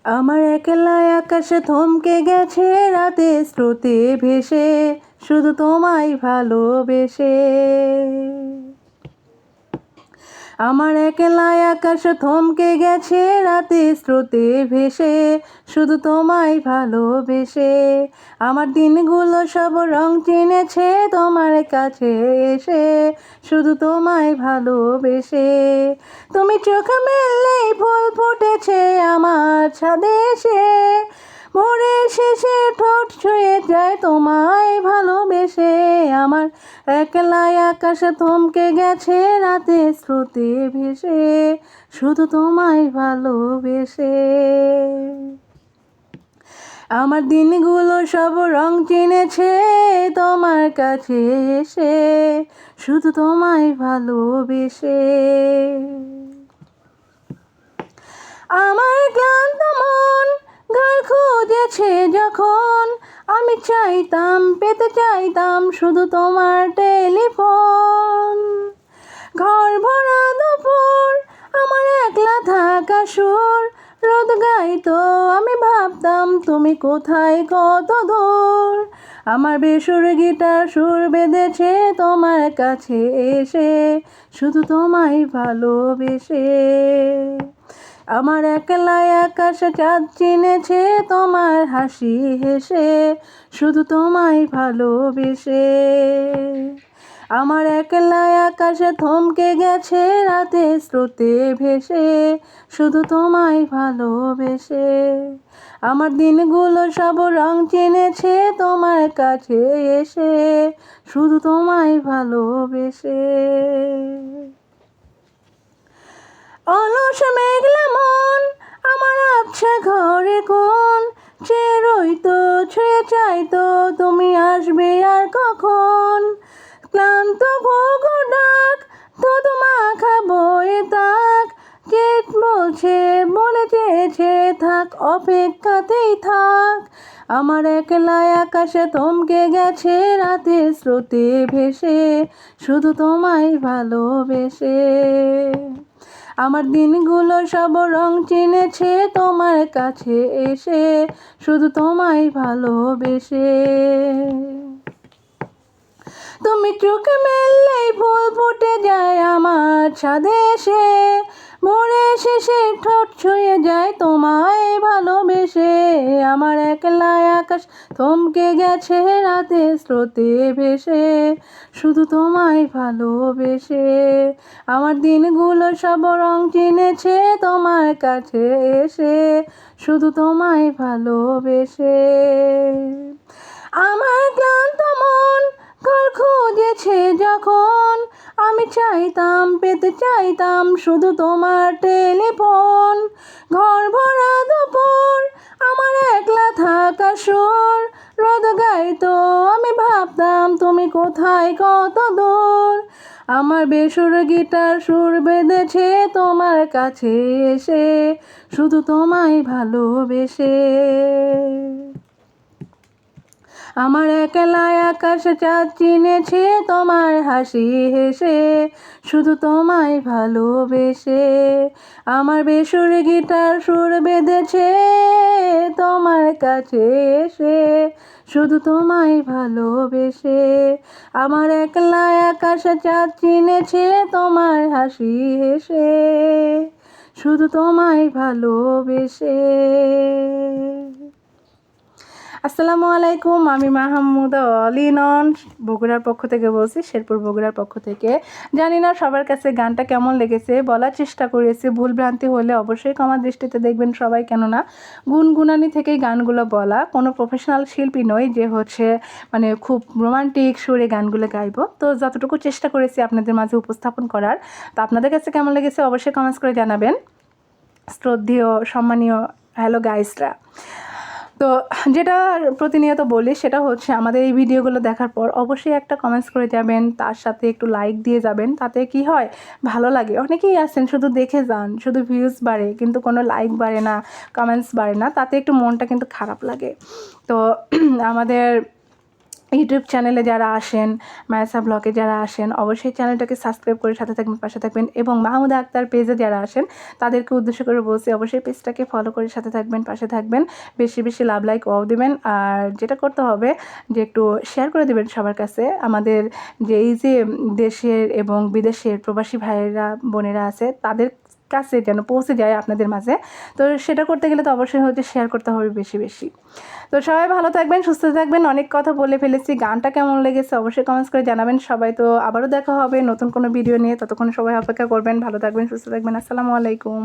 আমার একলা আকাশে থমকে গেছে রাতে স্রোতে ভেসে, শুধু তোমায় ভালোবেসে। আমার একলা আকাশে থমকে গেছে রাতে স্রোতে ভেসে, শুধু তোমায় ভালোবেসে। আমার দিনগুলো সব রং চিনেছে তোমার কাছে এসে, শুধু তোমায় ভালোবেসে। তুমি চোখ মেললেই ফুল ফুটেছে আমার ছাদে এসে, ভোরের শেষে ঠোঁট ছুঁয়ে যায় তোমায় ভালোবেসে। আমার একলা আকাশে থমকে গেছে রাতে স্রোতে ভেসে, শুধু তোমায় ভালোবেসে। আমার দিনগুলো সব রং চিনেছে তোমার কাছে এসে, শুধু তোমায় ভালোবেসে। আমার ক্লান্ত মন ঘর খুঁজেছে যখন, আমি চাইতাম পেতে চাইতাম শুধু তোমার টেলিফোন। ঘর ভরা দুপুর আমার একলা থাকা সুর, রোদ গাইতো আমি ভাবতাম তুমি কোথায় কত দূর। আমার বেসুর গিটার সুর বেঁধেছে তোমার কাছে এসে, শুধু তোমায় ভালোবেসে। আমার একলা আকাশে চাঁদ চিনেছে তোমার হাসি হেসে, শুধু তোমায় ভালোবেসে। আমার একলা আকাশে থমকে গেছে রাতে স্রোতে ভেসে, শুধু তোমায় ভালোবেসে। আমার দিনগুলো সব রং চিনেছে তোমার কাছে এসে, শুধু তোমায় ভালোবেসে। অলস মেঘলা মন আমার আবছা ঘরে কোন, চেয়ে রইতো ছুঁয়ে চাইতো তুমি আসবে আর কখন। ক্লান্ত ভোগ ডাক তো মাখা বয়ে তাক, যে বলছে বলে চেয়েছে থাক অপেক্ষাতেই থাক। আমার একলা আকাশে থমকে গেছে রাতে স্রোতে ভেসে, শুধু তোমায় ভালোবেসে। আমার দিনগুলো সব রং চিনেছে তোমার কাছে এসে, শুধু তোমায় ভালোবেসে। তুমি চোখ মেললেই ফুল ফুটে যায় আমার ছাদে এসে, ভোরের শেষে ঠোঁট ছুঁয়ে যায় তোমায় ভালোবেসে। আমার একলা আকাশ থমকে গেছে রাতে স্রোতে ভেসে, শুধু তোমায় ভালোবেসে। আমার দিনগুলো সব রং চিনেছে তোমার কাছে এসে, শুধু তোমায় ভালোবেসে। আমার ক্লান্ত মন ঘর খুঁজেছে যখন, আমি চাইতাম পেতে চাইতাম শুধু তোমার টেলিফোন। ঘর ভরা দুপুর আমার একলা থাকা সুর, রোদ গাইতো আমি ভাবতাম তুমি কোথায় কত দূর। আমার বেসুর গিটার সুর বেঁধেছে তোমার কাছে এসে, শুধু তোমায় ভালোবেসে। আমার একলা আকাশে চাঁদ চিনেছে তোমার হাসি হেসে, শুধু তোমায় ভালোবেসে। আমার বেসুর গিটার সুর বেঁধেছে তোমার কাছে এসে, শুধু তোমায় ভালোবেসে। আমার একলা আকাশে চাঁদ চিনেছে তোমার হাসি হেসে, শুধু তোমায় ভালোবেসে। আসসালামু আলাইকুম, আমি মাহমুদা অলিনন বগুড়ার পক্ষ থেকে বলছি, শেরপুর বগুড়ার পক্ষ থেকে। জানি না সবার কাছে গানটা কেমন লেগেছে, বলার চেষ্টা করেছি, ভুল ভ্রান্তি হলে অবশ্যই ক্ষমা দৃষ্টিতে দেখবেন সবাই, কেননা গুনগুনানি থেকেই গানগুলো বলা, কোনো প্রফেশনাল শিল্পী নই যে মানে খুব রোমান্টিক সুরে গানগুলো গাইবো। তো যতটুকু চেষ্টা করেছি আপনাদের মাঝে উপস্থাপন করার, তো আপনাদের কাছে কেমন লেগেছে অবশ্যই কমেন্টস করে জানাবেন। শ্রদ্ধেয় সম্মানীয় হ্যালো গাইসরা, তো যেটা প্রতিনিয়ত বলি সেটা হচ্ছে আমাদের এই ভিডিওগুলো দেখার পর অবশ্যই একটা কমেন্টস করে যাবেন, তার সাথে একটু লাইক দিয়ে যাবেন। তাতে কি হয়, ভালো লাগে। অনেকেই আছেন শুধু দেখে যান, শুধু ভিউজ বাড়ে কিন্তু কোনো লাইক বাড়ে না, কমেন্টস বাড়ে না, তাতে একটু মনটা কিন্তু খারাপ লাগে। তো আমাদের ইউটিউব চ্যানেলে যারা আসেন, মায়াসা ব্লগে যারা আসেন, অবশ্যই চ্যানেলটাকে সাবস্ক্রাইব করে সাথে থাকবেন, পাশে থাকবেন। এবং মাহমুদা আক্তার পেজে যারা আসেন তাদেরকে উদ্দেশ্য করে বলছি, অবশ্যই পেজটাকে ফলো করে সাথে থাকবেন, পাশে থাকবেন, বেশি বেশি লাভ লাইক ও দিবেন। আর যেটা করতে হবে যে একটু শেয়ার করে দেবেন সবার কাছে, আমাদের যে এই যে দেশের এবং বিদেশের প্রবাসী ভাইয়েরা বোনেরা আছে তাদের কাছে যেন পৌঁছে যায় আপনাদের মাঝে। তো সেটা করতে গেলে তো অবশ্যই হচ্ছে শেয়ার করতে হবে বেশি বেশি। তো সবাই ভালো থাকবেন, সুস্থ থাকবেন। অনেক কথা বলে ফেলেছি, গানটা কেমন লেগেছে অবশ্যই কমেন্টস করে জানাবেন সবাই। তো আবারও দেখা হবে নতুন কোনো ভিডিও নিয়ে, ততক্ষণ সবাই অপেক্ষা করবেন। ভালো থাকবেন, সুস্থ থাকবেন। আসসালামু আলাইকুম।